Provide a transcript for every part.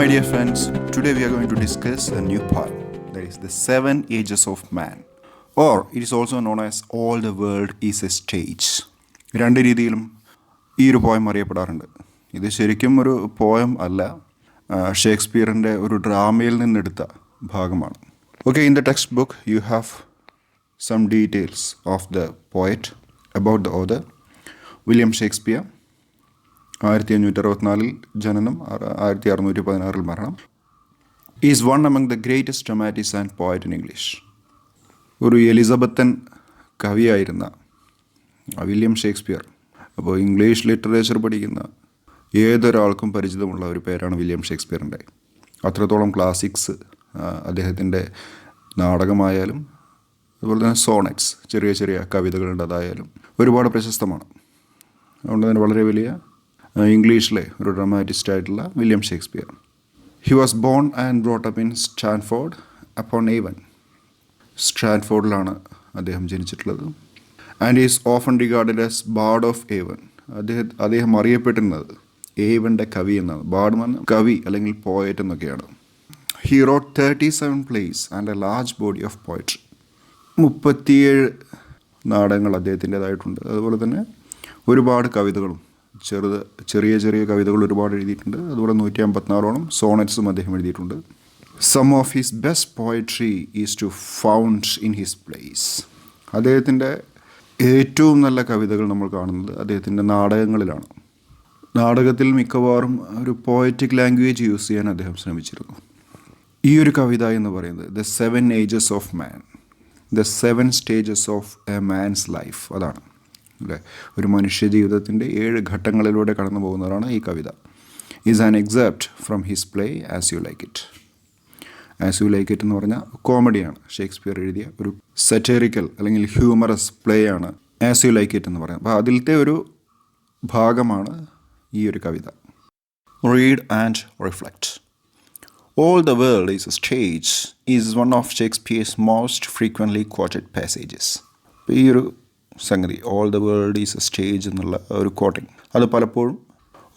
My dear friends, today we are going to discuss a new poem, that is the Seven Ages of Man, or it is also known as All the World is a Stage. രണ്ട് രീതിയിലും ഈ ഒരു poem അറിയപ്പെടാറുണ്ട്. ഇത് ശരിക്കും ഒരു poem അല്ല, ഷേക്സ്പിയറിൻ്റെ ഒരു ഡ്രാമയിൽ നിന്നെടുത്ത ഭാഗമാണ്. Okay, in the textbook you have some details of the poet about the author. William Shakespeare, 1564 ജനനം, 1616 മരണം. Is one among the greatest dramatist and poet in English. ഒരു എലിസബത്തൻ കവിയായിരുന്ന വില്യം ഷേക്സ്പിയർ. അപ്പോൾ ഇംഗ്ലീഷ് ലിറ്ററേച്ചർ പഠിക്കുന്ന ഏതൊരാൾക്കും പരിചിതമുള്ള ഒരു പേരാണ് William ഷേക്സ്പിയറിൻ്റെ. അത്രത്തോളം classics അദ്ദേഹത്തിൻ്റെ നാടകമായാലും അതുപോലെ തന്നെ സോണറ്റ്സ്, ചെറിയ ചെറിയ കവിതകളുടേതായാലും ഒരുപാട് പ്രശസ്തമാണ്. അതുകൊണ്ട് തന്നെ വളരെ വലിയ ഇംഗ്ലീഷിലെ ഒരു ഡ്രാമാറ്റിസ്റ്റ് ആയിട്ടുള്ള William Shakespeare. He was born and brought up in Stanford upon Avon. സ്റ്റാൻഫോർഡിലാണ് അദ്ദേഹം ജനിച്ചിട്ടുള്ളത്. And is often regarded as bard of Avon. അദ്ദേഹം അറിയപ്പെട്ടിരുന്നത് ഏവൻ്റെ കവി എന്നാണ്. ബാർഡ് എന്ന കവി അല്ലെങ്കിൽ പോയറ്റ് എന്നൊക്കെയാണ്. He wrote 37 plays and A large body of poetry. 37 നാടകങ്ങൾ അദ്ദേഹത്തിൻ്റെതായിട്ടുണ്ട്. അതുപോലെ തന്നെ ഒരുപാട് കവിതകളും ചെറിയ ചെറിയ കവിതകൾ ഒരുപാട് എഴുതിയിട്ടുണ്ട്. അതുപോലെ 154 സോണറ്റ്സും അദ്ദേഹം എഴുതിയിട്ടുണ്ട്. Some of his best poetry is to found in his plays. അദ്ദേഹത്തിൻ്റെ ഏറ്റവും നല്ല കവിതകൾ നമ്മൾ കാണുന്നത് അദ്ദേഹത്തിൻ്റെ നാടകങ്ങളിലാണ്. നാടകത്തിൽ മിക്കവാറും ഒരു പോയറ്റിക് ലാംഗ്വേജ് യൂസ് ചെയ്യാൻ അദ്ദേഹം ശ്രമിച്ചിരുന്നു. ഈ ഒരു കവിത എന്ന് പറയുന്നത് the 7 Ages of Man, the 7 Stages of A man's life, അതാണ് അല്ലേ. ഒരു മനുഷ്യ ജീവിതത്തിൻ്റെ 7 ഘട്ടങ്ങളിലൂടെ കടന്നു പോകുന്നതാണ് ഈ കവിത. Is an except from his play as you like it. As you like it എന്ന് പറഞ്ഞാൽ കോമഡിയാണ്. ഷേക്സ്പിയർ എഴുതിയ ഒരു സറ്റേറിക്കൽ അല്ലെങ്കിൽ ഹ്യൂമറസ് പ്ലേ ആണ് ആസ് യു ലൈക്ക് ഇറ്റ് എന്ന് പറയുന്നത്. അപ്പോൾ അതിലത്തെ ഒരു ഭാഗമാണ് ഈ ഒരു കവിത. Read and reflect. All the world is a stage is one of Shakespeare's most frequently quoted passages. ഈ ഒരു സംഗതി all the world is a stage എന്നുള്ള ഒരു കോട്ടിങ്, അത് പലപ്പോഴും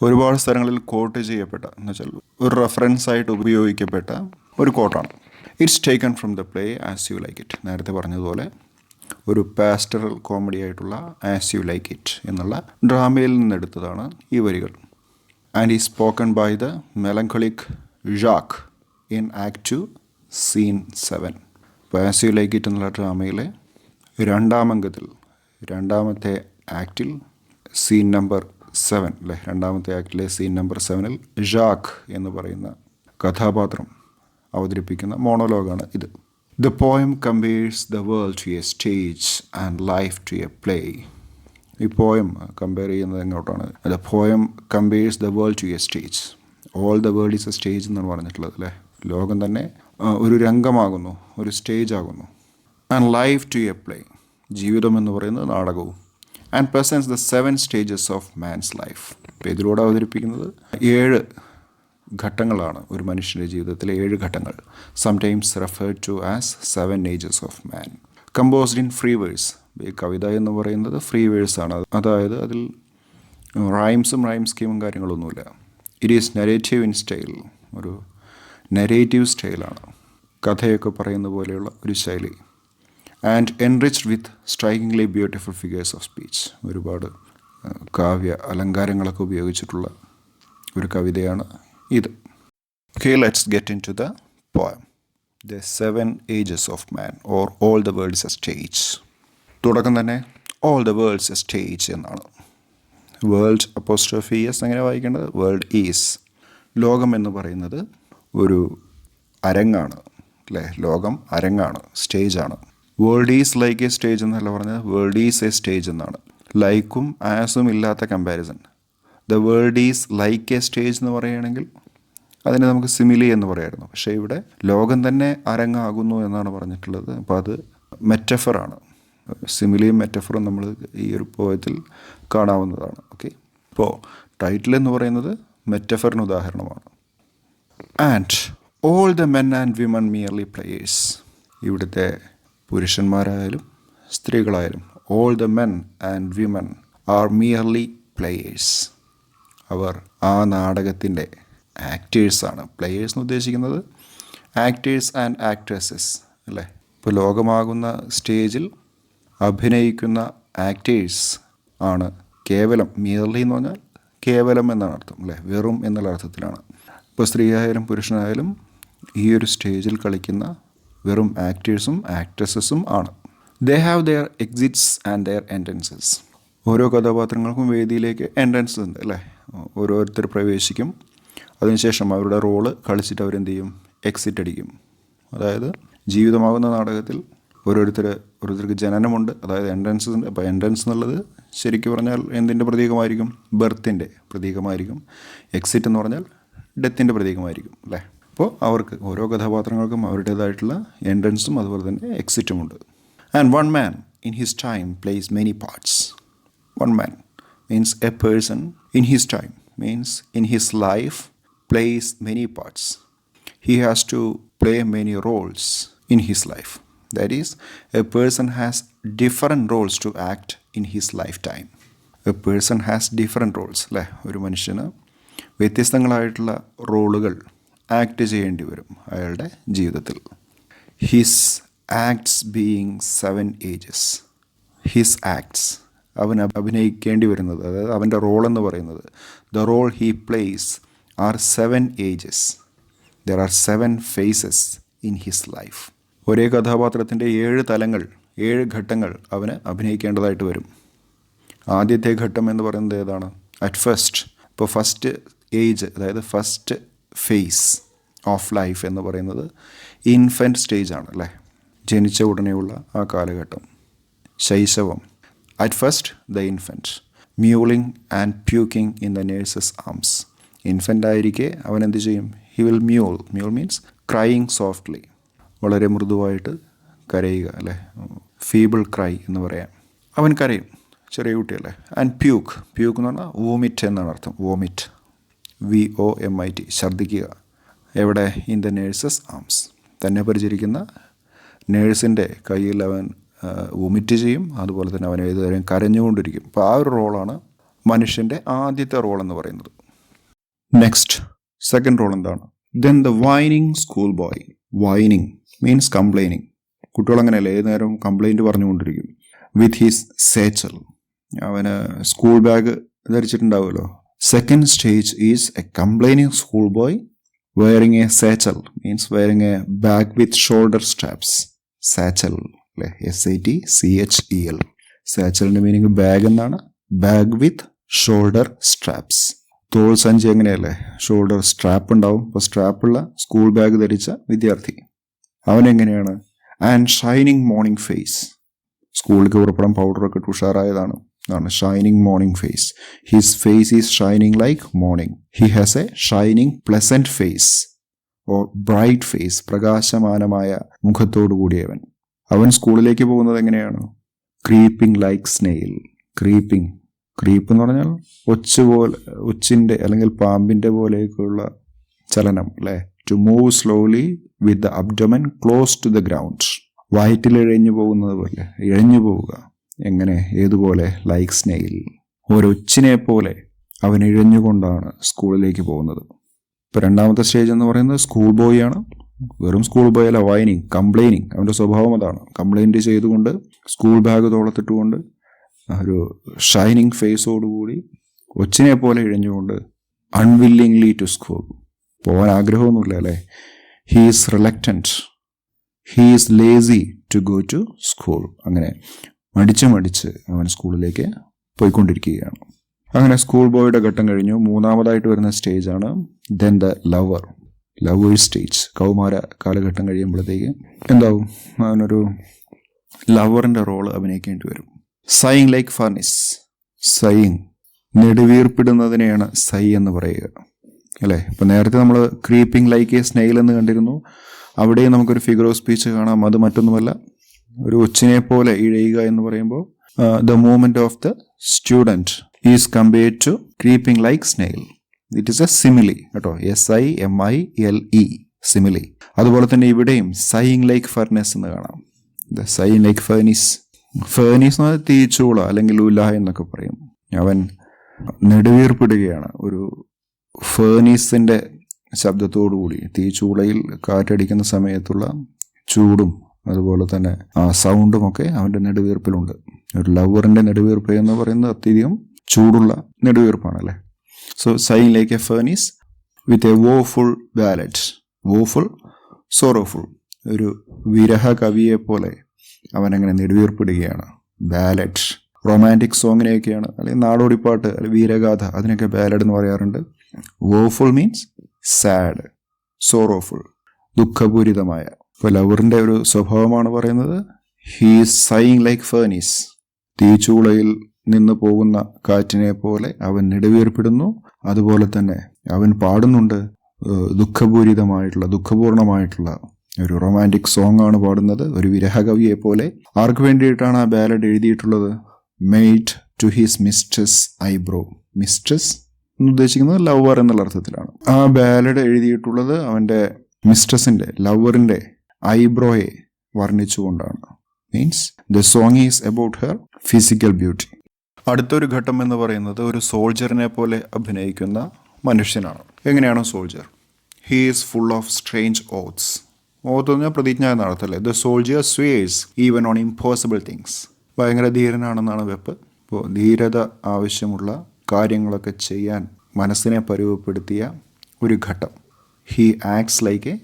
ഒരുപാട് സ്ഥലങ്ങളിൽ കോട്ട് ചെയ്യപ്പെട്ട, എന്ന് വെച്ചാൽ ഒരു റെഫറൻസ് ആയിട്ട് ഉപയോഗിക്കപ്പെട്ട ഒരു കോട്ടാണ്. It's taken from the play as you like it. നേരത്തെ പറഞ്ഞതുപോലെ ഒരു പാസ്റ്ററൽ കോമഡി ആയിട്ടുള്ള ആസ് യു ലൈക്ക് ഇറ്റ് എന്നുള്ള ഡ്രാമയിൽ നിന്നെടുത്തതാണ് ഈ വരികൾ. And is spoken by the melancholic Jack in act 2 Scene 7. അപ്പോൾ ആസ് യു ലൈക്ക് ഇറ്റ് എന്നുള്ള ഡ്രാമയിലെ രണ്ടാമത്തെ ആക്റ്റിൽ സീൻ നമ്പർ 7 അല്ലേ, രണ്ടാമത്തെ ആക്റ്റിലെ സീൻ നമ്പർ 7 ജാക്ക് എന്ന് പറയുന്ന കഥാപാത്രം അവതരിപ്പിക്കുന്ന മോണോലോഗാണ് ഇത്. The poem compares the world to a stage and life to a play. ഈ പോയം കമ്പയർ ചെയ്യുന്നത് എങ്ങോട്ടാണ്? The poem compares the world to a stage. All the world is a stage എന്നാണ് പറഞ്ഞിട്ടുള്ളത് അല്ലേ. ലോകം തന്നെ ഒരു രംഗമാകുന്നു, ഒരു സ്റ്റേജ് ആകുന്നു. And life to a play, ജീവിതം എന്ന് പറയുന്നത് നാടകവും. And presents the 7 Stages of man's life. അപ്പോൾ ഇതിലൂടെ അവതരിപ്പിക്കുന്നത് 7 ഘട്ടങ്ങളാണ് ഒരു മനുഷ്യൻ്റെ ജീവിതത്തിലെ 7 ഘട്ടങ്ങൾ. Sometimes referred to as 7 Ages of man. Composed in free verse. ഈ കവിത എന്ന് പറയുന്നത് ഫ്രീ വേഴ്സാണ്, അതായത് അതിൽ റൈം സ്കീമും കാര്യങ്ങളൊന്നുമില്ല. It is narrative in style, ഒരു നെറേറ്റീവ് സ്റ്റൈലാണ്, കഥയൊക്കെ പറയുന്ന പോലെയുള്ള ഒരു ശൈലി. And enriched with strikingly beautiful figures of speech. ഒരുപാട് കാവ്യ അലങ്കാരങ്ങളൊക്കെ ഉപയോഗിച്ചിട്ടുള്ള ഒരു കവിതയാണ് ഇത്. Okay, let's get into the poem the 7 Ages of man or all the world is a stage. തുടക്കം തന്നെ all the world is a stage എന്നാണ്. വേൾഡ് അപ്പോസ്ട്രോഫി എസ് അങ്ങനെ വായിക്കേണ്ടത്. വേൾഡ് ഈസ്, ലോകം എന്ന് പറയുന്നത് ഒരു അരങ്ങാണ് അല്ലേ. ലോകം അരങ്ങാണ്, സ്റ്റേജാണ്. World is like a stage എന്നല്ല പറഞ്ഞത്, വേൾഡ് ഈസ് എ സ്റ്റേജ് എന്നാണ്. ലൈക്കും ആസും ഇല്ലാത്ത comparison. The world is like a stage എന്ന് പറയുകയാണെങ്കിൽ അതിനെ നമുക്ക് സിമിലി എന്ന് പറയായിരുന്നു. പക്ഷേ ഇവിടെ ലോകം തന്നെ അരങ്ങാകുന്നു എന്നാണ് പറഞ്ഞിട്ടുള്ളത്. അപ്പോൾ അത് മെറ്റഫറാണ്. സിമിലിയും മെറ്റഫറും നമ്മൾ ഈ ഒരു പോയത്തിൽ കാണാവുന്നതാണ്. ഓക്കെ, ഇപ്പോൾ ടൈറ്റിൽ എന്ന് പറയുന്നത് മെറ്റഫറിന് ഉദാഹരണമാണ്. And all the men and women merely players. ഇവിടുത്തെ പുരുഷന്മാരായാലും സ്ത്രീകളായാലും all the men and women are merely players. അവർ ആ നാടകത്തിൻ്റെ ആക്ടേഴ്സാണ്. പ്ലേയേഴ്സ് എന്ന് ഉദ്ദേശിക്കുന്നത് ആക്ടേഴ്സ് ആൻഡ് ആക്ട്രസസ് അല്ലേ. ഇപ്പോൾ ലോകമാകുന്ന സ്റ്റേജിൽ അഭിനയിക്കുന്ന ആക്ടേഴ്സ് ആണ് കേവലം. മിയർലി എന്ന് പറഞ്ഞാൽ കേവലം എന്നാണ് അർത്ഥം അല്ലേ, വെറും എന്നുള്ള അർത്ഥത്തിലാണ്. ഇപ്പോൾ സ്ത്രീ ആയാലും പുരുഷനായാലും ഈ ഒരു സ്റ്റേജിൽ കളിക്കുന്ന വെറും ആക്ടേഴ്സും ആക്ട്രസസും ആണ്. They have their exits and their entrances. ഓരോ കഥാപാത്രങ്ങൾക്കും വേദിയിലേക്ക് എൻട്രൻസ് ഉണ്ട് അല്ലേ. ഓരോരുത്തർ പ്രവേശിക്കും, അതിനുശേഷം അവരുടെ റോള് കളിച്ചിട്ട് അവരെന്ത് ചെയ്യും, എക്സിറ്റ് അടിക്കും. അതായത് ജീവിതമാകുന്ന നാടകത്തിൽ ഓരോരുത്തർക്ക് ജനനമുണ്ട്, അതായത് എൻട്രൻസ് ഉണ്ട്. അപ്പോൾ എൻട്രൻസ് എന്നുള്ളത് ശരിക്കും പറഞ്ഞാൽ എന്തിൻ്റെ പ്രതീകമായിരിക്കും, ബർത്തിൻ്റെ പ്രതീകമായിരിക്കും. എക്സിറ്റ് എന്ന് പറഞ്ഞാൽ ഡെത്തിൻ്റെ പ്രതീകമായിരിക്കും അല്ലേ. അപ്പോൾ അവർക്ക് ഓരോ കഥാപാത്രങ്ങൾക്കും അവരുടേതായിട്ടുള്ള എൻട്രൻസും അതുപോലെ തന്നെ എക്സിറ്റും ഉണ്ട്. And one man in his time place many parts. One man means A person in his time means in his life plays many parts. He has to play many roles in his life. That is, a person has different roles to act in his lifetime. A person has different roles അല്ലേ. ഒരു മനുഷ്യന് വ്യത്യസ്തങ്ങളായിട്ടുള്ള റോളുകൾ act ചെയ്യേണ്ടി വരും അയാളുടെ ജീവിതത്തിൽ. His acts being 7 ages. His acts അവൻ അഭിനയിക്കേണ്ടി വരുന്നത്, അതായത് അവൻ്റെ റോൾ എന്ന് പറയുന്നത്, the role he plays are 7 ages. There are 7 phases in his life. ഒരേ കഥാപാത്രത്തിൻ്റെ 7 തലങ്ങൾ, 7 ഘട്ടങ്ങൾ അവന് അഭിനയിക്കേണ്ടതായിട്ട് വരും. ആദ്യത്തെ ഘട്ടം എന്ന് പറയുന്നത് ഏതാണ്, അറ്റ് ഫസ്റ്റ്. ഇപ്പോൾ ഫസ്റ്റ് ഏജ്, അതായത് ഫസ്റ്റ് ഫേസ് ഓഫ് ലൈഫ് എന്ന് പറയുന്നത് ഇൻഫൻറ്റ് സ്റ്റേജ് ആണ് അല്ലേ. ജനിച്ച ഉടനെയുള്ള ആ കാലഘട്ടം, ശൈശവം. At first the infant mewling and puking in the nurse's arms. Infant ആയിരിക്കെ അവൻ എന്ത് ചെയ്യും, he will mewl. Mewl means crying softly, വളരെ മൃദുവായിട്ട് കരയുക അല്ലേ, ഫീബിൾ ക്രൈ എന്ന് പറയാം. അവൻ കരയും, ചെറിയ കുട്ടിയല്ലേ. ആൻഡ് പ്യൂക്ക് എന്ന് പറഞ്ഞാൽ വോമിറ്റ് എന്നാണ് അർത്ഥം. Vomit, VOMIT, ഛർദ്ദിക്കുക. എവിടെ, ഇൻ ദ നേഴ്സസ് ആംസ്. തന്നെ പരിചരിക്കുന്ന നേഴ്സിൻ്റെ കയ്യിൽ അവൻ വോമിറ്റ് ചെയ്യും. അതുപോലെ തന്നെ അവൻ ഏത് നേരം കരഞ്ഞുകൊണ്ടിരിക്കും. അപ്പോൾ ആ ഒരു റോളാണ് മനുഷ്യൻ്റെ ആദ്യത്തെ റോൾ എന്ന് പറയുന്നത്. നെക്സ്റ്റ് സെക്കൻഡ് റോൾ എന്താണ്, then the whining school boy. Whining means complaining. കുട്ടികൾ അങ്ങനെയല്ലേ, ഏത് നേരവും കംപ്ലൈൻറ്റ് പറഞ്ഞുകൊണ്ടിരിക്കും. വിത്ത് ഹിസ് സേച്ചൽ, അവന് സ്കൂൾ ബാഗ് ധരിച്ചിട്ടുണ്ടാവുമല്ലോ. Second stage is a complaining school boy wearing a satchel means wearing a bag with shoulder straps. Satchel അല്ലേ, SATCHEL. സാച്ചലിൻ്റെ meaning bag എന്നാണ്. Bag with shoulder straps. തോൾ സഞ്ചി എങ്ങനെയല്ലേ, ഷോൾഡർ സ്ട്രാപ്പ് ഉണ്ടാവും. അപ്പോൾ സ്ട്രാപ്പുള്ള school bag ധരിച്ച വിദ്യാർത്ഥി അവനെങ്ങനെയാണ്. And shining morning face. സ്കൂളിലേക്ക് പുറപ്പെടാൻ പൗഡറൊക്കെ ഇട്ട് ഉഷാറായതാണ്. Shining morning face. His face is shining like morning. He has a shining pleasant face or bright face. പ്രകാശമാനമായ മുഖത്തോടു കൂടിയവൻ. അവൻ സ്കൂളിലേക്ക് പോകുന്നത് എങ്ങനെയാണ്, ക്രീപ്പിംഗ് ലൈക്ക് സ്നെയിൽ. ക്രീപ്പ് എന്ന് പറഞ്ഞാൽ ഒച്ചിൻ്റെ അല്ലെങ്കിൽ പാമ്പിൻ്റെ പോലെയൊക്കെയുള്ള ചലനം അല്ലേ. To move slowly with the abdomen close to the ground. വയറ്റിൽ ഇഴഞ്ഞു പോകുന്നത് പോലെ, ഇഴഞ്ഞു പോവുക. എങ്ങനെ, ഏതുപോലെ, ലൈക്ക് സ്നെയിൽ. ഒരൊച്ചിനെ പോലെ അവൻ ഇഴഞ്ഞുകൊണ്ടാണ് സ്കൂളിലേക്ക് പോകുന്നത്. ഇപ്പോൾ രണ്ടാമത്തെ സ്റ്റേജ് എന്ന് പറയുന്നത് സ്കൂൾ ബോയ് ആണ്. വെറും സ്കൂൾ ബോയ് അല്ല, വൈനിങ്, കംപ്ലൈനിങ്. അവൻ്റെ സ്വഭാവം അതാണ്. കംപ്ലൈൻറ്റ് ചെയ്തുകൊണ്ട് സ്കൂൾ ബാഗ് തോളത്തിട്ടുകൊണ്ട് ഒരു ഷൈനിങ് ഫേസോടുകൂടി ഒച്ചിനെ പോലെ ഇഴഞ്ഞുകൊണ്ട് അൺവില്ലിംഗ്ലി ടു സ്കൂൾ. പോകാൻ ആഗ്രഹമൊന്നുമില്ല അല്ലേ. He is reluctant, he is lazy to go to school. അങ്ങനെ മടിച്ച് അവൻ സ്കൂളിലേക്ക് പോയിക്കൊണ്ടിരിക്കുകയാണ്. അങ്ങനെ സ്കൂൾ ബോയുടെ ഘട്ടം കഴിഞ്ഞു. മൂന്നാമതായിട്ട് വരുന്ന സ്റ്റേജാണ് ദെൻ ദ ലവേഴ്സ് സ്റ്റേജ്. കൗമാര കാലഘട്ടം കഴിയുമ്പോഴത്തേക്ക് എന്താവും, അവനൊരു ലവറിൻ്റെ റോള് അഭിനയിക്കേണ്ടി വരും. സൈയിങ് ലൈക്ക് ഫർണിസ്. സൈയിങ്, നെടുവീർപ്പിടുന്നതിനെയാണ് സൈ എന്ന് പറയുക അല്ലേ. ഇപ്പം നേരത്തെ നമ്മൾ ക്രീപ്പിംഗ് ലൈക്ക് എ സ്നെയിൽ എന്ന് കണ്ടിരുന്നു. അവിടെയും നമുക്കൊരു ഫിഗർ ഓഫ് സ്പീച്ച് കാണാം. അത് മറ്റൊന്നുമല്ല, ഒരു ഒച്ചിനെ പോലെ ഇഴയുക എന്ന് പറയുമ്പോൾ the movement of the student is compared to creeping like snail. It is a simile കേട്ടോ, SIMILE, സിമിലി. അതുപോലെ തന്നെ ഇവിടെയും സൈയിങ് ലൈക്ക് ഫർനെസ് എന്ന് കാണാം. ദ സൈയിങ് ലൈക്ക് ഫർണീസ് എന്ന് പറഞ്ഞാൽ തീച്ചൂള അല്ലെങ്കിൽ ഉല എന്നൊക്കെ പറയും. അവൻ നെടുവീർപ്പിടുകയാണ്. ഒരു ഫേണീസിൻ്റെ ശബ്ദത്തോടുകൂടി തീച്ചൂളയിൽ കാറ്റടിക്കുന്ന സമയത്തുള്ള ചൂടും അതുപോലെ തന്നെ ആ സൗണ്ടുമൊക്കെ അവൻ്റെ നെടുവീർപ്പിലുണ്ട്. ഒരു ലവറിൻ്റെ നെടുവീർപ്പ് എന്ന് പറയുന്നത് അത്യധികം ചൂടുള്ള നെടുവീർപ്പാണല്ലേ. So sighing like a furnace with a woeful ballad. Woeful, sorrowful. ഒരു വിരഹ കവിയെ പോലെ അവനങ്ങനെ നെടുവീർപ്പിടുകയാണ്. ബാലറ്റ് റൊമാൻറ്റിക് സോങ്ങിനെയൊക്കെയാണ്, അല്ലെങ്കിൽ നാടോടിപ്പാട്ട്, അല്ലെങ്കിൽ വീരഗാഥ, അതിനൊക്കെ ബാലഡ് എന്ന് പറയാറുണ്ട്. വോഫുൾ മീൻസ് സാഡ്, സോറോഫുൾ ദുഃഖപൂരിതമായ. ഇപ്പോൾ ലവറിൻ്റെ ഒരു സ്വഭാവമാണ് പറയുന്നത്, ഹീസ് സൈങ് ലൈക്ക് ഫേർണീസ്. തീച്ചൂളയിൽ നിന്ന് പോകുന്ന കാറ്റിനെ പോലെ അവൻ നെടുവീർപ്പിടുന്നു. അതുപോലെ തന്നെ അവൻ പാടുന്നുണ്ട് ദുഃഖപൂർണമായിട്ടുള്ള ഒരു റൊമാൻറ്റിക് സോങ് ആണ് പാടുന്നത്, ഒരു വിരഹകവിയെ പോലെ. ആർക്ക് വേണ്ടിയിട്ടാണ് ആ ബാലഡ് എഴുതിയിട്ടുള്ളത്? Made to his mistress eyebrow. Mistress എന്ന് ഉദ്ദേശിക്കുന്നത് ലവർ എന്നുള്ള അർത്ഥത്തിലാണ്. ആ ബാലഡ് എഴുതിയിട്ടുള്ളത് അവൻ്റെ മിസ്ട്രസിൻ്റെ, ലവറിൻ്റെ ഐബ്രോയെ വർണ്ണിച്ചുകൊണ്ടാണ്. Means the song is about her physical beauty. അടുത്തൊരു ഘട്ടം എന്ന് പറയുന്നത് ഒരു സോൾജറിനെ പോലെ അഭിനയിക്കുന്ന മനുഷ്യനാണ്. എങ്ങനെയാണോ soldier? He is full of strange oaths. Oath പറഞ്ഞാൽ പ്രതിജ്ഞ എന്നാണ് അർത്ഥമല്ലേ. ദ സോൾജർ സ്വേസ് ഈവൻ ഓൺ ഇമ്പോസിബിൾ തിങ്സ്. ഭയങ്കര ധീരനാണെന്നാണ് വെപ്പ്. ഇപ്പോൾ ധീരത ആവശ്യമുള്ള കാര്യങ്ങളൊക്കെ ചെയ്യാൻ മനസ്സിനെ പരുവപ്പെടുത്തിയ ഒരു ഘട്ടം. He acts like a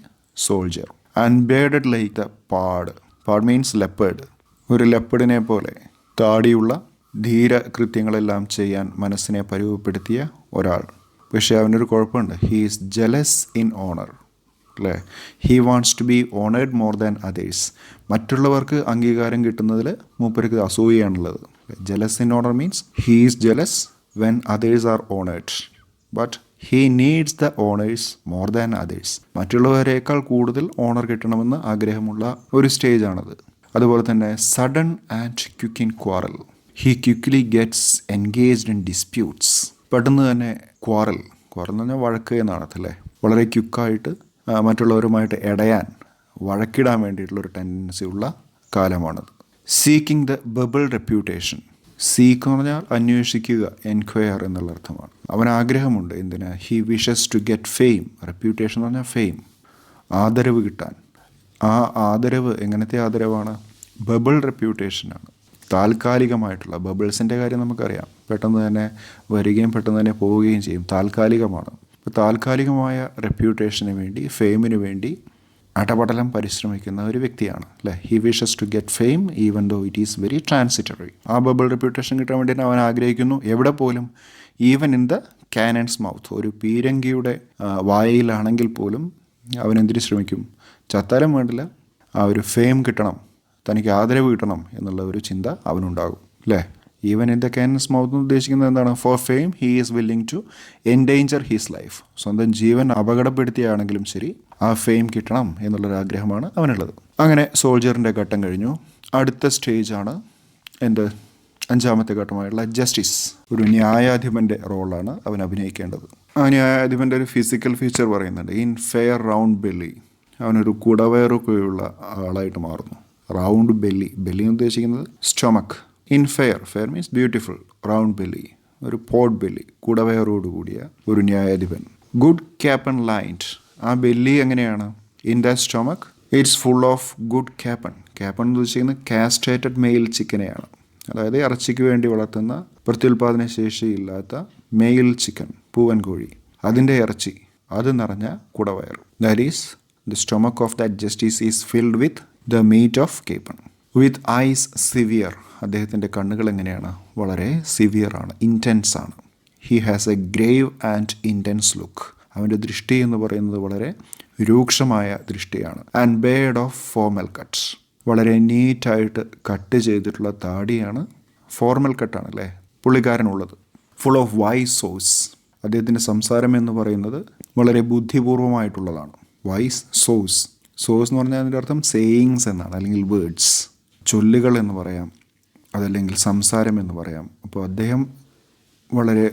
soldier. Unbearded like the pard. Pard means leopard. ഒരു ലെപ്പേർഡിനെ പോലെ താടിയുള്ള ധീര കൃത്യങ്ങളെല്ലാം ചെയ്യാൻ മനസ്സിനെ പരുവപ്പെടുത്തിയ ഒരാൾ. പക്ഷേ അവനൊരു കുഴപ്പമുണ്ട്. He is jealous in honour, അല്ലേ. He wants to be honoured more than others. മറ്റുള്ളവർക്ക് അംഗീകാരം കിട്ടുന്നതിൽ മൂപ്പർക്ക് അസൂയയാണുള്ളത്. Jealous in honour means he is jealous when others are honoured, but he needs the honours more than others. മറ്റുള്ളവരേക്കാൾ കൂടുതൽ honour കിട്ടണമെന്ന് ആഗ്രഹമുള്ള ഒരു സ്റ്റേജാണത്. അതുപോലെ തന്നെ sudden and quick in quarrel. He quickly gets engaged in disputes. പെട്ടെന്ന് തന്നെ ക്വാറൽ എന്ന് പറഞ്ഞാൽ വഴക്ക് എന്നാണ് അല്ലേ. വളരെ ക്വിക്കായിട്ട് മറ്റുള്ളവരുമായിട്ട് ഇടയാൻ, വഴക്കിടാൻ വേണ്ടിയിട്ടുള്ളൊരു ടെൻഡൻസി ഉള്ള കാലമാണത്. Seeking the bubble reputation. Seek എന്ന് പറഞ്ഞാൽ അന്വേഷിക്കുക, എൻക്വയർ എന്നുള്ള അർത്ഥമാണ്. അവൻ ആഗ്രഹമുണ്ട് എന്തിനാ? He wishes to get fame. Reputation എന്ന് പറഞ്ഞാൽ ഫെയിം, ആദരവ് കിട്ടാൻ. ആ ആദരവ് എങ്ങനത്തെ ആദരവാണ്? ബബിൾ റെപ്യൂട്ടേഷനാണ്. താൽക്കാലികമായിട്ടുള്ള. ബബിൾസിൻ്റെ കാര്യം നമുക്കറിയാം, പെട്ടെന്ന് തന്നെ വരികയും പെട്ടെന്ന് തന്നെ പോവുകയും ചെയ്യും, താൽക്കാലികമാണ്. അപ്പോൾ താൽക്കാലികമായ റെപ്യൂട്ടേഷന് വേണ്ടി, ഫെയിമിന് വേണ്ടി അടപടലം പരിശ്രമിക്കുന്ന ഒരു വ്യക്തിയാണ്, അല്ലേ. He wishes to get fame even though it is very transitory. ആ ബബിൾ റെപ്യൂട്ടേഷൻ കിട്ടാൻ വേണ്ടിയിട്ട് അവൻ ആഗ്രഹിക്കുന്നു. എവിടെ പോലും, even in the cannon's mouth. ഒരു പീരങ്കിയുടെ വായയിലാണെങ്കിൽ പോലും അവൻ എന്തിനു ശ്രമിക്കും? ചത്താലും വേണ്ടില്ല, ആ ഒരു ഫെയിം കിട്ടണം, തനിക്ക് ആദരവ് കിട്ടണം എന്നുള്ള ഒരു ചിന്ത അവനുണ്ടാകും, അല്ലേ. Even in the cannon's mouth എന്ന് ഉദ്ദേശിക്കുന്നത് എന്താണ്? For fame he is willing to endanger his life. സ്വന്തം ജീവൻ അപകടപ്പെടുത്തിയാണെങ്കിലും ശരി ആ ഫെയിം കിട്ടണം എന്നുള്ളൊരാഗ്രഹമാണ് അവനുള്ളത്. അങ്ങനെ സോൾജറിൻ്റെ ഘട്ടം കഴിഞ്ഞു. അടുത്ത സ്റ്റേജാണ് എന്ത്? അഞ്ചാമത്തെ ഘട്ടമായുള്ള ജസ്റ്റിസ്. ഒരു ന്യായാധിപൻ്റെ റോളാണ് അവൻ അഭിനയിക്കേണ്ടത്. ആ ന്യായാധിപൻ്റെ ഒരു ഫിസിക്കൽ ഫീച്ചർ പറയുന്നുണ്ട്. In fair round belly. അവനൊരു കുടവയറൊക്കെയുള്ള ആളായിട്ട് മാറുന്നു. Round belly. ബെല്ലി എന്ന് ഉദ്ദേശിക്കുന്നത് stomach. In fair means beautiful. Round belly, ഒരു പോട്ട് ബെല്ലി, കുടവയറോട് കൂടിയ ഒരു ന്യായാധിപൻ. Good capon lined. ആ ബെല്ലി എങ്ങനെയാണ്? In the stomach it's full of good capon. Capon എന്ന് ഉദ്ദേശിക്കുന്നത് കാസ്ട്രേറ്റഡ് മെയിൽ ചിക്കനെയാണ്. അതായത് ഇറച്ചിക്ക് വേണ്ടി വളർത്തുന്ന പ്രത്യുൽപാദന ശേഷിയില്ലാത്ത മെയിൽ ചിക്കൻ, പൂവൻ കോഴി, അതിൻ്റെ ഇറച്ചി, അത് നിറഞ്ഞ കുടവയർ. That is the stomach of that justice is filled with the meat of capon. With eyes severe. അദ്ദേഹത്തിൻ്റെ കണ്ണുകൾ എങ്ങനെയാണ്? വളരെ സിവിയർ ആണ്, ഇൻറ്റൻസ് ആണ്. He has a grave and intense look. അവൻ്റെ ദൃഷ്ടി എന്ന് പറയുന്നത് വളരെ രൂക്ഷമായ ദൃഷ്ടിയാണ്. And beard of formal cuts. വളരെ നീറ്റായിട്ട് കട്ട് ചെയ്തിട്ടുള്ള താടിയാണ്. ഫോർമൽ കട്ടാണ് അല്ലേ പുള്ളിക്കാരനുള്ളത്. Full of wise saws. അദ്ദേഹത്തിൻ്റെ സംസാരം എന്ന് പറയുന്നത് വളരെ ബുദ്ധിപൂർവമായിട്ടുള്ളതാണ്. Vice sauce. സോസ് എന്ന് പറഞ്ഞാൽ അതിൻ്റെ അർത്ഥം സേയിങ്സ് എന്നാണ്, അല്ലെങ്കിൽ വേർഡ്സ്, ചൊല്ലുകൾ എന്ന് പറയാം, അതല്ലെങ്കിൽ സംസാരം എന്ന് പറയാം. അപ്പോൾ അദ്ദേഹം വളരെ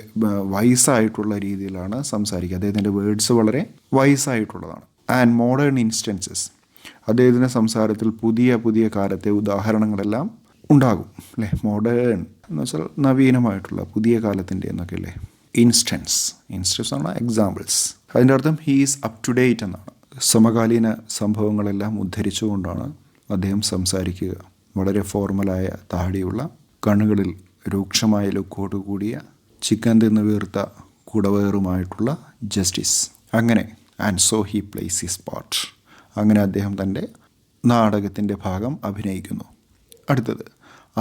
വൈസായിട്ടുള്ള രീതിയിലാണ് സംസാരിക്കുക. അദ്ദേഹത്തിൻ്റെ വേർഡ്സ് വളരെ വൈസായിട്ടുള്ളതാണ്. And modern instances. അദ്ദേഹത്തിൻ്റെ സംസാരത്തിൽ പുതിയ പുതിയ കാലത്തെ ഉദാഹരണങ്ങളെല്ലാം ഉണ്ടാകും, അല്ലേ. മോഡേൺ എന്ന് വെച്ചാൽ നവീനമായിട്ടുള്ള, പുതിയ കാലത്തിൻ്റെ എന്നൊക്കെ അല്ലേ. ഇൻസ്റ്റൻസ് ആണ് എക്സാമ്പിൾസ്. അതിൻ്റെ അർത്ഥം he is up to date എന്നാണ്. സമകാലീന സംഭവങ്ങളെല്ലാം ഉദ്ധരിച്ചുകൊണ്ടാണ് അദ്ദേഹം സംസാരിക്കുക. വളരെ ഫോർമലായ താടിയുള്ള, കണ്ണുകളിൽ രൂക്ഷമായ ലുക്കോട് കൂടിയ, ചിക്കൻ തിന്ന് വീർത്ത കുടവേറുമായിട്ടുള്ള ജസ്റ്റിസ്. അങ്ങനെ and so he place his part. അങ്ങനെ അദ്ദേഹം തൻ്റെ നാടകത്തിൻ്റെ ഭാഗം അഭിനയിക്കുന്നു. അടുത്തത്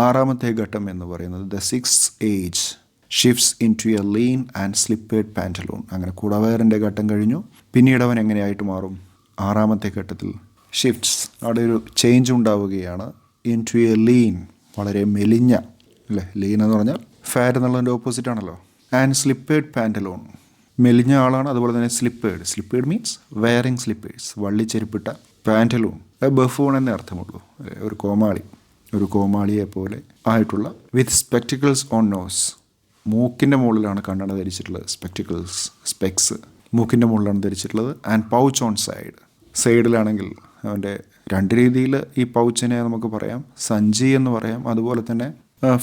6ാമത്തെ ഘട്ടം എന്ന് പറയുന്നത് the 6th age shifts into a lean and slippered pantaloon. അങ്ങനെ കുടവയറിൻ്റെ ഘട്ടം കഴിഞ്ഞു. പിന്നീട് അവൻ എങ്ങനെയായിട്ട് മാറും? 6ാമത്തെ ഘട്ടത്തിൽ ഷിഫ്റ്റ്സ്, അവിടെ ഒരു ചേഞ്ച് ഉണ്ടാവുകയാണ്. ഇൻ ടു എ ലീൻ, വളരെ മെലിഞ്ഞ, അല്ലേ? ലീൻ എന്ന് പറഞ്ഞാൽ ഫാറ്റ് എന്നുള്ളതിൻ്റെ ഓപ്പോസിറ്റ് ആണല്ലോ. ആൻഡ് സ്ലിപ്പേഡ് പാൻറ്റലൂൺ, മെലിഞ്ഞ ആളാണ്. അതുപോലെ തന്നെ സ്ലിപ്പേഡ് മീൻസ് വെയറിങ് സ്ലിപ്പേഴ്സ്, വള്ളിച്ചെരുപ്പിട്ട. പാൻറ്റലൂൺ ബഫൂൺ എന്നേ അർത്ഥമുള്ളൂ, ഒരു കോമാളിയെ പോലെ ആയിട്ടുള്ള. വിത്ത് സ്പെക്ടിക്കിൾസ് ഓൺ നോസ്, മൂക്കിൻ്റെ മുകളിലാണ് കണ്ണട ധരിച്ചിട്ടുള്ളത്. സ്പെക്സ് മൂക്കിൻ്റെ മുകളിലാണ് ധരിച്ചിട്ടുള്ളത്. ആൻഡ് പൗച്ച് ഓൺ സൈഡിലാണെങ്കിൽ അവൻ്റെ 2 രീതിയിൽ ഈ പൗച്ചിനെ നമുക്ക് പറയാം. സഞ്ചി എന്ന് പറയാം. അതുപോലെ തന്നെ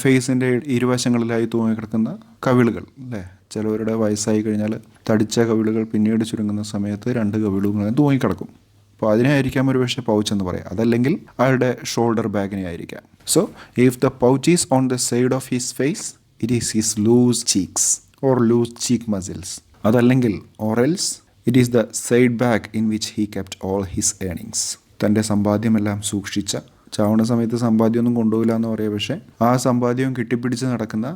ഫേസിൻ്റെ ഇരുവശങ്ങളിലായി തൂങ്ങിക്കിടക്കുന്ന കവിളുകൾ, അല്ലേ? ചിലവരുടെ വയസ്സായി കഴിഞ്ഞാൽ തടിച്ച കവിളുകൾ പിന്നീട് ചുരുങ്ങുന്ന സമയത്ത് 2 കവിളുകളും തൂങ്ങിക്കിടക്കും. അപ്പോൾ അതിനായിരിക്കാം ഒരു പക്ഷേ പൗച്ച് എന്ന് പറയാം. അതല്ലെങ്കിൽ അയാളുടെ ഷോൾഡർ ബാഗിനെ ആയിരിക്കാം. So if the pouch is on the side of his face, it is his loose cheeks or loose cheek muscles. അതല്ലെങ്കിൽ or else it is the side bag in which he kept all his earnings. തൻ്റെ സമ്പാദ്യമെല്ലാം സൂക്ഷിച്ച, ചാവണ സമയത്ത് സമ്പാദ്യമൊന്നും കൊണ്ടുപോകില്ല എന്ന് പറയാം, പക്ഷേ ആ സമ്പാദ്യവും കെട്ടിപ്പിടിച്ച് നടക്കുന്ന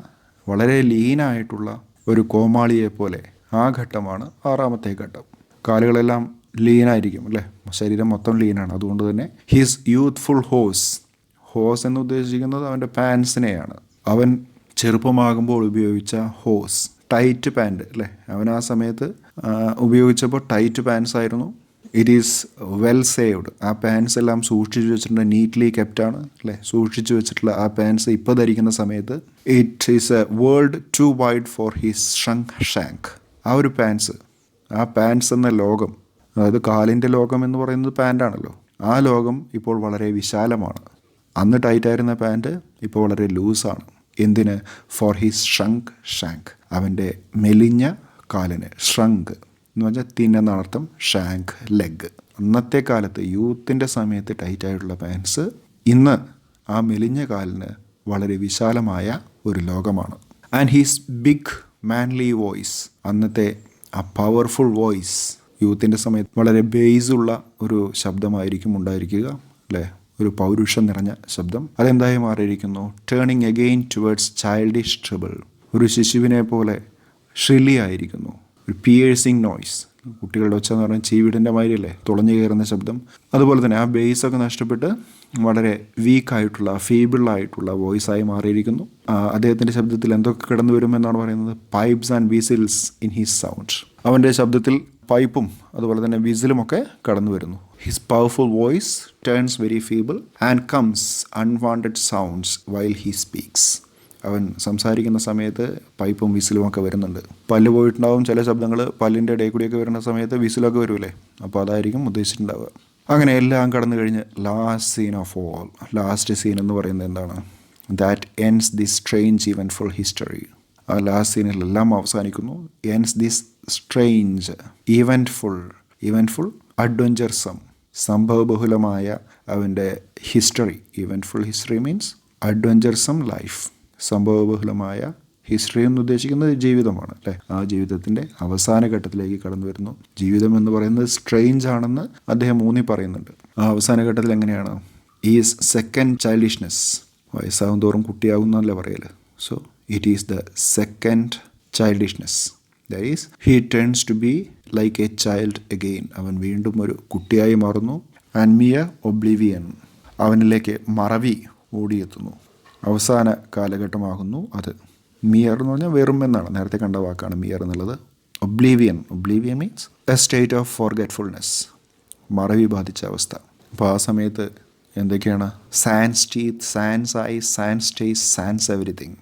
വളരെ ലീനായിട്ടുള്ള ഒരു കോമാളിയെ പോലെ ആ ഘട്ടമാണ് 6ാമത്തെ ഘട്ടം. കാലുകളെല്ലാം ലീനായിരിക്കും, അല്ലേ? ശരീരം മൊത്തം ലീനാണ്. അതുകൊണ്ട് തന്നെ ഹിസ് യൂത്ത്ഫുൾ ഹോസ് എന്ന് ഉദ്ദേശിക്കുന്നത് അവൻ്റെ പാൻസിനെയാണ്. അവൻ ചെറുപ്പമാകുമ്പോൾ ഉപയോഗിച്ച ഹോസ്, ടൈറ്റ് പാൻറ്, അല്ലേ? അവൻ ആ സമയത്ത് ഉപയോഗിച്ചപ്പോൾ ടൈറ്റ് പാൻസ് ആയിരുന്നു. It is well saved. ആ പാൻസ് എല്ലാം സൂക്ഷിച്ചു വെച്ചിട്ടുണ്ട്, നീറ്റ്ലി കെപ്റ്റാണ്, അല്ലേ? സൂക്ഷിച്ചു വെച്ചിട്ടുള്ള ആ പാൻസ് ഇപ്പോൾ ധരിക്കുന്ന സമയത്ത് it is a world too wide for his shank. ആ ഒരു പാൻസ് എന്ന ലോകം, അതായത് കാലിൻ്റെ ലോകം എന്ന് പറയുന്നത് പാൻ്റാണല്ലോ. ആ ലോകം ഇപ്പോൾ വളരെ വിശാലമാണ്. അന്ന് ടൈറ്റായിരുന്ന പാൻറ് ഇപ്പോൾ വളരെ ലൂസാണ്. എന്തിന്? ഫോർ ഹിസ് ഷാങ്ക്, അവൻ്റെ മെലിഞ്ഞ കാലിന്. ഷ്രങ്ക് എന്ന് പറഞ്ഞാൽ തിന്നെന്നർത്ഥം, ഷാങ്ക് ലെഗ്. അന്നത്തെ കാലത്ത് യൂത്തിൻ്റെ സമയത്ത് ടൈറ്റായിട്ടുള്ള പാൻസ് ഇന്ന് ആ മെലിഞ്ഞ കാലിന് വളരെ വിശാലമായ ഒരു ലോകമാണ്. And his big manly voice, അന്നത്തെ ആ പവർഫുൾ വോയിസ് യൂത്തിൻ്റെ സമയത്ത് വളരെ ബേസുള്ള ഒരു ശബ്ദമായിരിക്കും ഉണ്ടായിരിക്കുക, അല്ലേ? ഒരു പൗരുഷം നിറഞ്ഞ ശബ്ദം. അതെന്തായി മാറിയിരിക്കുന്നു? ടേണിങ് അഗെയിൻ ടുവേർഡ്സ് ചൈൽഡിഷ് ട്രിബിൾ, ഒരു ശിശുവിനെ പോലെ ഷ്രില്ലി ആയിരിക്കുന്നു. ഒരു പിയേഴ്സിങ് നോയ്സ്, കുട്ടികളുടെ ഒച്ച എന്ന് പറഞ്ഞാൽ ചീവിടിൻ്റെ മാതിരിയല്ലേ, തുളഞ്ഞു കയറുന്ന ശബ്ദം. അതുപോലെ തന്നെ ആ ബേസൊക്കെ നഷ്ടപ്പെട്ട് വളരെ വീക്കായിട്ടുള്ള, ഫീബിളായിട്ടുള്ള വോയിസായി മാറിയിരിക്കുന്നു. അദ്ദേഹത്തിൻ്റെ ശബ്ദത്തിൽ എന്തൊക്കെ കടന്നു വരുമെന്നാണ് പറയുന്നത്? Pipes and whistles in his sound. അവൻ്റെ ശബ്ദത്തിൽ പൈപ്പും അതുപോലെ തന്നെ വിസിലുമൊക്കെ കടന്നു വരുന്നു. His powerful voice turns very feeble and comes unwanted sounds while he speaks. അവൻ സംസാരിക്കുന്ന സമയത്ത് പൈപ്പും വിസിലും ഒക്കെ വരുന്നുണ്ട്. പല്ല് പോയിട്ടുണ്ടാവും, ചില ശബ്ദങ്ങൾ പല്ലിൻ്റെ ഇടയിൽ കൂടിയൊക്കെ വരുന്ന സമയത്ത് വിസിലൊക്കെ വരില്ലേ, അപ്പോൾ അതായിരിക്കും ഉദ്ദേശിച്ചിട്ടുണ്ടാവുക. അങ്ങനെ എല്ലാം കടന്നു കഴിഞ്ഞ് ലാസ്റ്റ് സീൻ എന്ന് പറയുന്നത് എന്താണ്? That ends this strange eventful history. ആ ലാസ്റ്റ് സീനിലെല്ലാം അവസാനിക്കുന്നു. Ends this strange eventful adventuresome, സംഭവബഹുലമായ അവൻ്റെ history. Eventful history means adventuresome life. സംഭവബഹുലമായ ഹിസ്റ്ററി എന്ന് ഉദ്ദേശിക്കുന്നത് ജീവിതമാണ്, അല്ലേ? ആ ജീവിതത്തിൻ്റെ അവസാന ഘട്ടത്തിലേക്ക് കടന്നു വരുന്നു. ജീവിതം എന്ന് പറയുന്നത് സ്ട്രേഞ്ച് ആണെന്ന് അദ്ദേഹം ഊന്നി പറയുന്നുണ്ട്. ആ അവസാന ഘട്ടത്തിൽ എങ്ങനെയാണ്? ഈസ് സെക്കൻഡ് ചൈൽഡിഷ്നെസ്, വയസ്സാവും തോറും കുട്ടിയാവുന്നല്ലേ പറയല്. So it is the second childishness, that is he turns to be like a child again. അവൻ വീണ്ടും ഒരു കുട്ടിയായി മാറുന്നു. ആൻഡ് മിയർ ഒബ്ലിവിയൻ, അവനിലേക്ക് മറവി ഓടിയെത്തുന്നു. അവസാന കാലഘട്ടമാകുന്നു അത്. മിയർ എന്ന് പറഞ്ഞാൽ വെറും എന്നാണ്, നേരത്തെ കണ്ട വാക്കാണ് മിയർ എന്നുള്ളത്. Oblivion means a state of forgetfulness, മറവി ബാധിച്ച അവസ്ഥ. അപ്പോൾ ആ സമയത്ത് എന്തൊക്കെയാണ്? Sans teeth, sans eyes, sans taste, sans everything.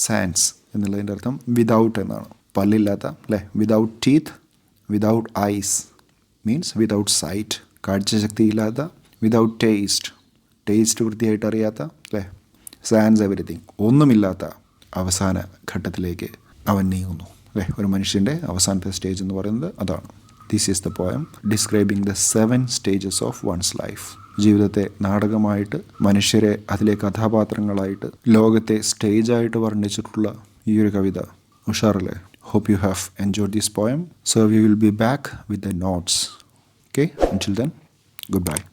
Sans എന്നുള്ളതിൻ്റെ അർത്ഥം വിതൗട്ട് എന്നാണ്, പല്ലില്ലാത്ത, അല്ലേ? Without teeth, without eyes means without sight, കാഴ്ചശക്തി ഇല്ലാത്ത. വിതൗട്ട് ടേസ്റ്റ് വൃത്തിയായിട്ട് അറിയാത്ത, അല്ലേ? സാൻസ് എവരിത്തിങ്, ഒന്നുമില്ലാത്ത അവസാന ഘട്ടത്തിലേക്ക് അവൻ നീങ്ങുന്നു. അല്ലേ? ഒരു മനുഷ്യൻ്റെ അവസാനത്തെ സ്റ്റേജ് എന്ന് പറയുന്നത് അതാണ്. This is the poem describing the 7 stages of wands life. ജീവിതത്തെ നാടകമായിട്ട്, മനുഷ്യരെ അതിലെ കഥാപാത്രങ്ങളായിട്ട്, ലോകത്തെ സ്റ്റേജായിട്ട് വർണ്ണിച്ചിട്ടുള്ള ഈ ഒരു കവിത ഉഷാറല്ലേ? Hope you have enjoyed this poem. So we will be back with the notes. Okay, until then, goodbye.